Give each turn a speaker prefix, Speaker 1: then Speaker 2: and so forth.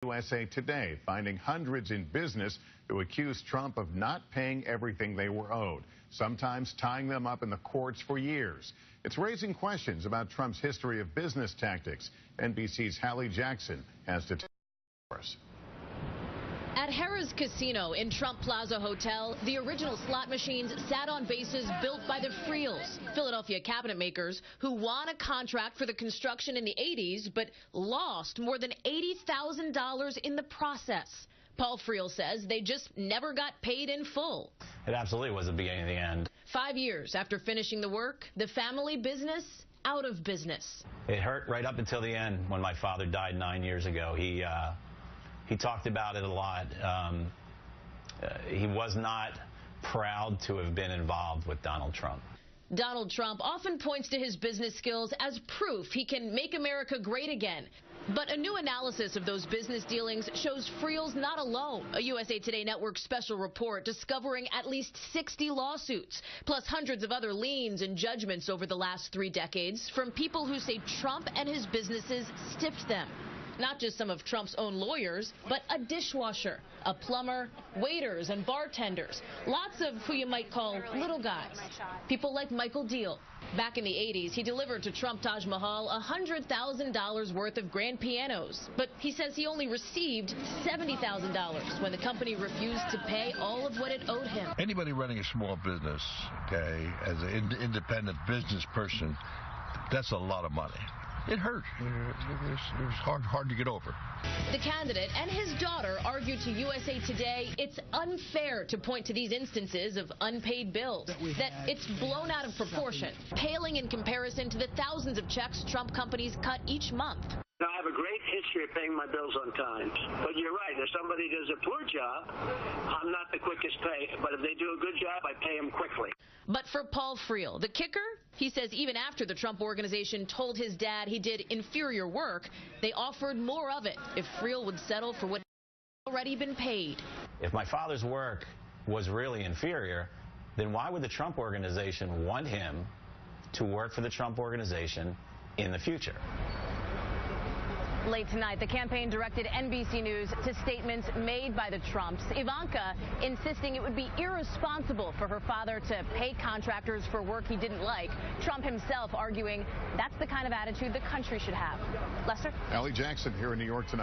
Speaker 1: USA Today, finding hundreds in business who accuse Trump of not paying everything they were owed, sometimes tying them up in the courts for years. It's raising questions about Trump's history of business tactics. NBC's Hallie Jackson has details for us.
Speaker 2: At Harrah's Casino in Trump Plaza Hotel, the original slot machines sat on bases built by the Friels, Philadelphia cabinet makers, who won a contract for the construction in the 80s, but lost more than $80,000 in the process. Paul Friel says they just never got paid in full.
Speaker 3: It absolutely was the beginning of the end.
Speaker 2: 5 years after finishing the work, the family business out of business.
Speaker 3: It hurt right up until the end when my father died 9 years ago. He talked about it a lot. He was not proud to have been involved with Donald Trump.
Speaker 2: Donald Trump often points to his business skills as proof he can make America great again. But a new analysis of those business dealings shows Friel's not alone. A USA Today Network special report discovering at least 60 lawsuits, plus hundreds of other liens and judgments over the last 3 decades from people who say Trump and his businesses stiffed them. Not just some of Trump's own lawyers, but a dishwasher, a plumber, waiters and bartenders. Lots of who you might call little guys. People like Michael Deal. Back in the 80s, he delivered to Trump Taj Mahal $100,000 worth of grand pianos. But he says he only received $70,000 when the company refused to pay all of what it owed him.
Speaker 4: Anybody running a small business, okay, as an independent business person, that's a lot of money. It hurt. It was hard to get over.
Speaker 2: The candidate and his daughter argued to USA Today it's unfair to point to these instances of unpaid bills, that it's blown out of proportion, paling in comparison to the thousands of checks Trump companies cut each month.
Speaker 5: Now, I have a great history of paying my bills on time. But you're right. If somebody does a poor job, I'm not the quickest pay. But if they do a good job, I pay them quickly.
Speaker 2: But for Paul Friel, the kicker, he says even after the Trump organization told his dad he did inferior work, they offered more of it if Friel would settle for what had already been paid.
Speaker 3: If my father's work was really inferior, then why would the Trump organization want him to work for the Trump organization in the future?
Speaker 6: Late tonight, the campaign directed NBC News to statements made by the Trumps. Ivanka insisting it would be irresponsible for her father to pay contractors for work he didn't like. Trump himself arguing that's the kind of attitude the country should have. Lester?
Speaker 1: Hallie Jackson here in New York tonight.